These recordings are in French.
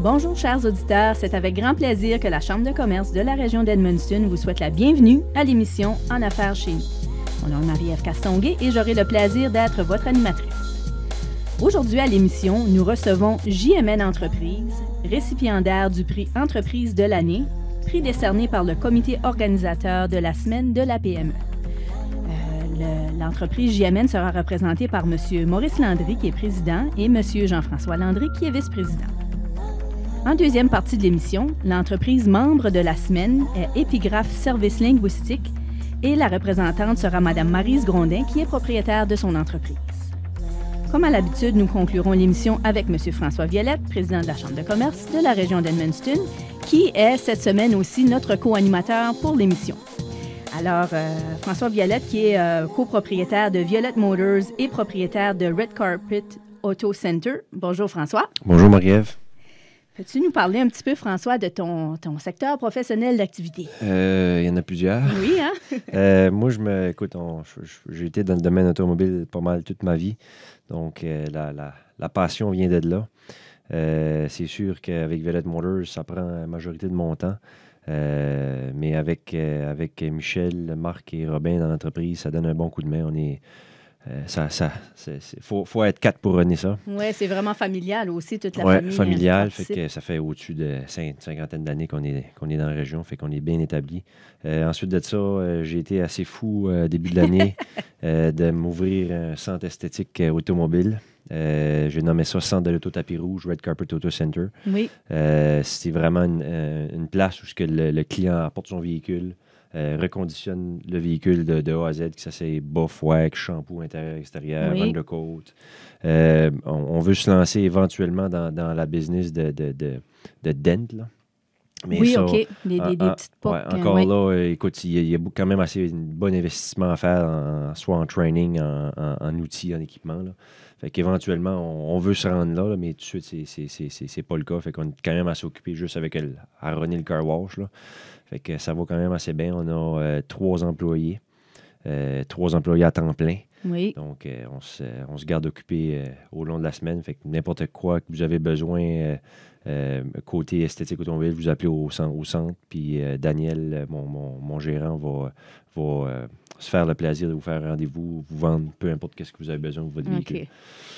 Bonjour chers auditeurs, c'est avec grand plaisir que la Chambre de commerce de la région d'Edmundston vous souhaite la bienvenue à l'émission En affaires chez nous. Mon nom est Marie-Ève Castonguay et j'aurai le plaisir d'être votre animatrice. Aujourd'hui à l'émission, nous recevons JMN Entreprises, récipiendaire du prix Entreprise de l'année, prix décerné par le comité organisateur de la semaine de la PME. L'entreprise JMN sera représentée par M. Maurice Landry, qui est président, et M. Jean-François Landry, qui est vice-président. En deuxième partie de l'émission, l'entreprise membre de la semaine est Épigraphe Services Linguistiques et la représentante sera Mme Maryse Grondin, qui est propriétaire de son entreprise. Comme à l'habitude, nous conclurons l'émission avec M. François Violette, président de la Chambre de commerce de la région d'Edmundston, qui est cette semaine aussi notre co-animateur pour l'émission. Alors, François Violette, qui est copropriétaire de Violette Motors et propriétaire de Red Carpet Auto Center. Bonjour, François. Bonjour, Marie-Ève. Peux-tu nous parler un petit peu, François, de ton secteur professionnel d'activité? Il y en a plusieurs. Oui, hein? Moi, j'ai été dans le domaine automobile pas mal toute ma vie. Donc, la passion vient de là. C'est sûr qu'avec Violette Motors, ça prend la majorité de mon temps. Mais avec Michel, Marc et Robin dans l'entreprise, ça donne un bon coup de main. Faut être 4 pour runner ça. Oui, c'est vraiment familial aussi, toute la famille. Oui, familial. Fait que ça fait au-dessus de cinquantaine d'années qu'on est dans la région, fait qu'on est bien établi. Ensuite de ça, j'ai été assez fou début de l'année de m'ouvrir un centre esthétique automobile. J'ai nommé ça Centre de l'Auto Tapis Rouge, Red Carpet Auto Center. Oui. C'est vraiment une place où le client apporte son véhicule, reconditionne le véhicule de A à Z, que ça c'est bof, wax, shampoo intérieur, extérieur, undercoat. On veut se lancer éventuellement dans la business de dent, là. Mais oui, ça, OK. Des petites poques. encore là, écoute, il y a quand même assez un bon investissement à faire, soit en training, en outils, en équipement, là. Fait qu'éventuellement, on veut se rendre là, mais tout de suite, c'est pas le cas. Fait qu'on est quand même à s'occuper juste avec à runner le car wash, là. Fait que ça va quand même assez bien. On a 3 employés. 3 employés à temps plein. Oui. Donc, on se garde occupé au long de la semaine. Fait que n'importe quoi que vous avez besoin côté esthétique automobile, vous appelez au centre. Puis Daniel, mon gérant, va se faire le plaisir de vous faire un rendez-vous, vous vendre peu importe qu'est-ce que vous avez besoin de votre véhicule. OK.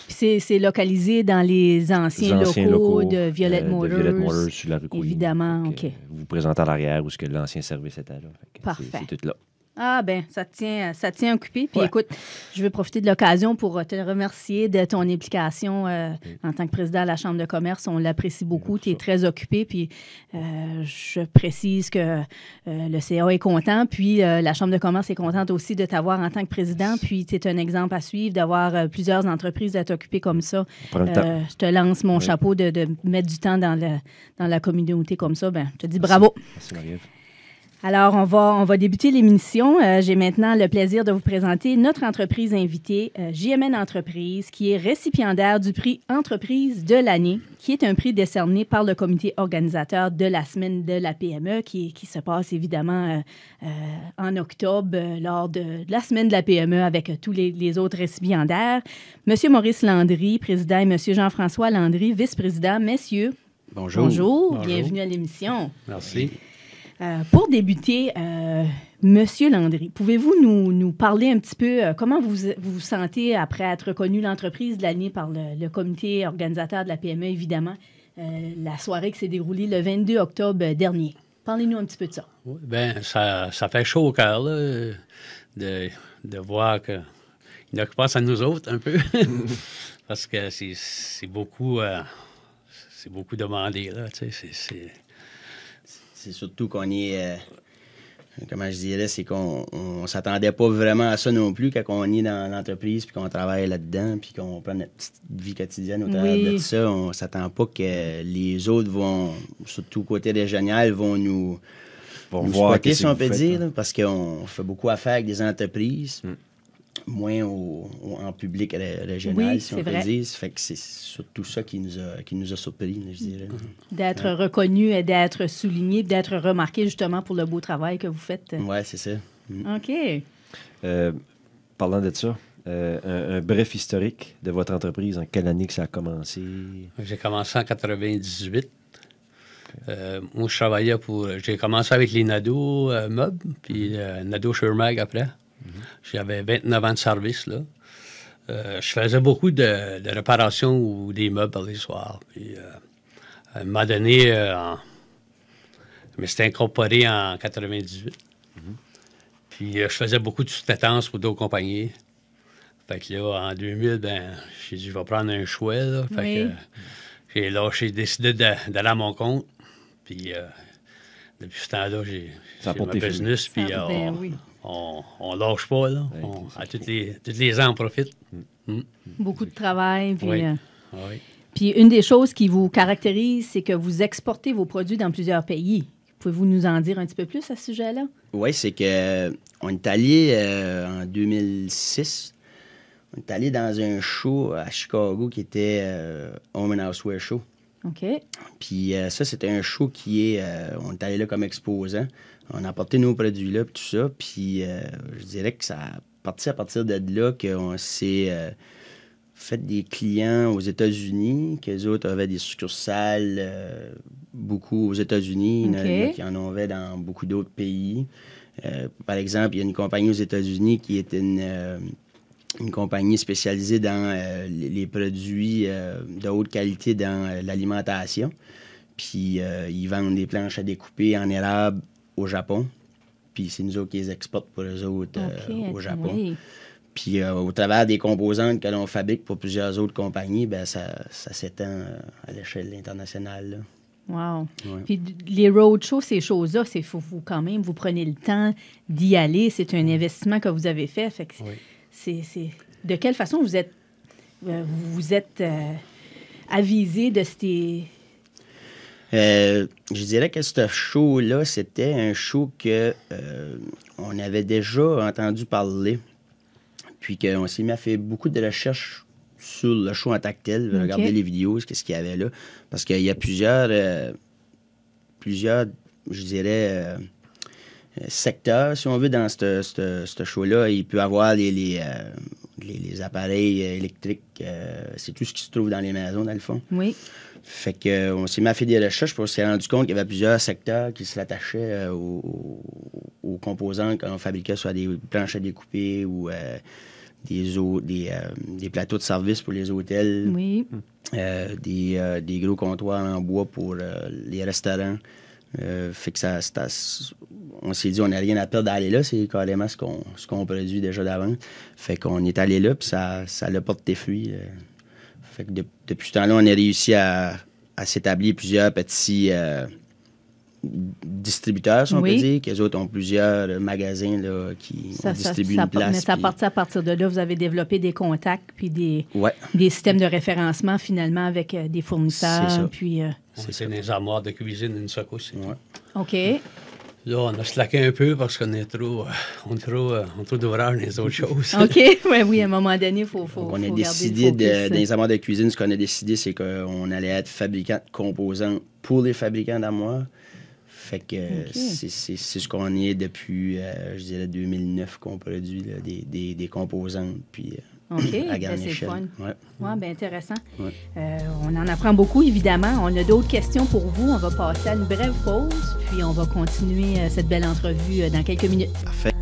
Puis c'est localisé dans les anciens locaux de Violette Motors. De Violette Motors sur la rue Couillou. Évidemment, OK. Vous vous présentez à l'arrière où l'ancien service était là. Parfait. C'est tout là. Ah, bien, ça te tient occupé. Puis écoute, je veux profiter de l'occasion pour te remercier de ton implication en tant que président de la Chambre de commerce. On l'apprécie beaucoup. Tu es très occupé. Puis je précise que le CA est content. Puis la Chambre de commerce est contente aussi de t'avoir en tant que président. Puis tu es un exemple à suivre, d'avoir plusieurs entreprises à t'occuper comme ça. Je te lance mon chapeau de mettre du temps dans la communauté comme ça. Ben, je te dis bravo. Merci, Marie-Ève. Alors, on va débuter l'émission. J'ai maintenant le plaisir de vous présenter notre entreprise invitée, JMN Entreprises, qui est récipiendaire du prix Entreprise de l'année, qui est un prix décerné par le comité organisateur de la semaine de la PME, qui se passe évidemment en octobre, lors de la semaine de la PME, avec tous les autres récipiendaires. Monsieur Maurice Landry, président, et Monsieur Jean-François Landry, vice-président. Messieurs, bonjour. Bienvenue à l'émission. Merci. Pour débuter, Monsieur Landry, pouvez-vous nous parler un petit peu comment vous vous sentez après être reconnu l'entreprise de l'année par le comité organisateur de la PME, évidemment, la soirée qui s'est déroulée le 22 octobre dernier? Parlez-nous un petit peu de ça. Oui, bien, ça fait chaud au cœur là, de voir qu'il passe à nous autres un peu, parce que c'est beaucoup demandé, là, tu sais, C'est surtout qu'on est, comment je dirais, c'est qu'on ne s'attendait pas vraiment à ça non plus quand on est dans l'entreprise puis qu'on travaille là-dedans puis qu'on prend notre petite vie quotidienne au travers de ça. On ne s'attend pas que les autres vont, surtout côté régional, vont nous spotter, si on peut dire, là, parce qu'on fait beaucoup affaire avec des entreprises. Moins en public régional, si on peut dire. Ça fait que c'est surtout ça qui nous a surpris, je dirais. D'être reconnu et d'être souligné, d'être remarqué justement pour le beau travail que vous faites. Oui, c'est ça. OK. Parlant de ça, un bref historique de votre entreprise, en quelle année que ça a commencé? J'ai commencé en 98. Moi, je travaillais j'ai commencé avec les Nadeau meubles, puis Nadeau Shermag après. J'avais 29 ans de service, là. Je faisais beaucoup de réparations ou des meubles les soirs. Puis, à un moment donné, je me suis incorporé en 98. Puis, je faisais beaucoup de sous-traitance pour d'autres compagnies. Fait que là, en 2000, j'ai dit, je vais prendre un choix, là. Fait que j'ai décidé d'aller à mon compte. Puis, depuis ce temps-là, j'ai mon business. Puis, on lâche pas, là. À tous les ans, on profite. Beaucoup de travail. Puis, oui. Puis, une des choses qui vous caractérise, c'est que vous exportez vos produits dans plusieurs pays. Pouvez-vous nous en dire un petit peu plus à ce sujet-là? Oui, c'est qu'on est allé en 2006. On est allé dans un show à Chicago qui était Home and Houseware Show. OK. Puis ça, c'était un show on est allé là comme exposant. On a apporté nos produits là, puis tout ça. Puis je dirais que ça a parti à partir de là qu'on s'est fait des clients aux États-Unis, qu'eux autres avaient des succursales beaucoup aux États-Unis. Okay. Il y en a qui en avaient dans beaucoup d'autres pays. Par exemple, il y a une compagnie aux États-Unis qui est une compagnie spécialisée dans les produits de haute qualité dans l'alimentation. Puis, ils vendent des planches à découper en érable au Japon. Puis, c'est nous autres qui les exportent pour eux autres au Japon. Oui. Puis, au travers des composantes que l'on fabrique pour plusieurs autres compagnies, ça s'étend à l'échelle internationale, là. Wow. Ouais. Puis les roadshows, ces choses-là, c'est faut vous quand même, vous prenez le temps d'y aller. C'est un investissement que vous avez fait. Fait que c'est de quelle façon vous êtes avisé de ces... Je dirais que ce show-là, c'était un show que on avait déjà entendu parler. Puis qu'on s'est mis à faire beaucoup de recherches sur le show en tant que tel, regarder les vidéos, qu'est-ce qu'il y avait là. Parce qu'il y a plusieurs, je dirais, secteurs, si on veut, dans ce show-là. Il peut y avoir les appareils électriques. C'est tout ce qui se trouve dans les maisons, dans le fond. Oui. Fait qu'on s'est mis à faire des recherches, puis on s'est rendu compte qu'il y avait plusieurs secteurs qui se rattachaient aux composants qu'on fabriquait, soit des planches à découper ou des plateaux de service pour les hôtels, Oui. des gros comptoirs en bois pour les restaurants. Fait que on s'est dit, on n'a rien à perdre d'aller là, c'est carrément ce qu'on produit déjà d'avant. Fait qu'on est allé là, puis ça l'a porté fruit. Fait que depuis ce temps-là, on a réussi à s'établir plusieurs petits distributeurs, si on peut dire, qu'eux autres ont plusieurs magasins là, qui distribuent une place. Mais ça partit à partir de là, vous avez développé des contacts puis des Ouais. systèmes de référencement finalement avec des fournisseurs. C'est ça. Puis, C'est des armoires de cuisine, une secousse. Ouais. OK. Là, on a slacké un peu parce qu'on est trop d'ouvrage dans les autres choses. OK. Oui, à un moment donné, il faut Donc, on a faut décidé, garder le focus. dans les armoires de cuisine, ce qu'on a décidé, c'est qu'on allait être fabricant de composants pour les fabricants d'armoires. Fait que c'est ce qu'on est depuis, je dirais, 2009 qu'on produit là, des composants, puis OK, à grande c'est le échelle. fun. Ouais. Oui, bien intéressant. Ouais. On en apprend beaucoup, évidemment. On a d'autres questions pour vous. On va passer à une brève pause, puis on va continuer cette belle entrevue dans quelques minutes. Parfait.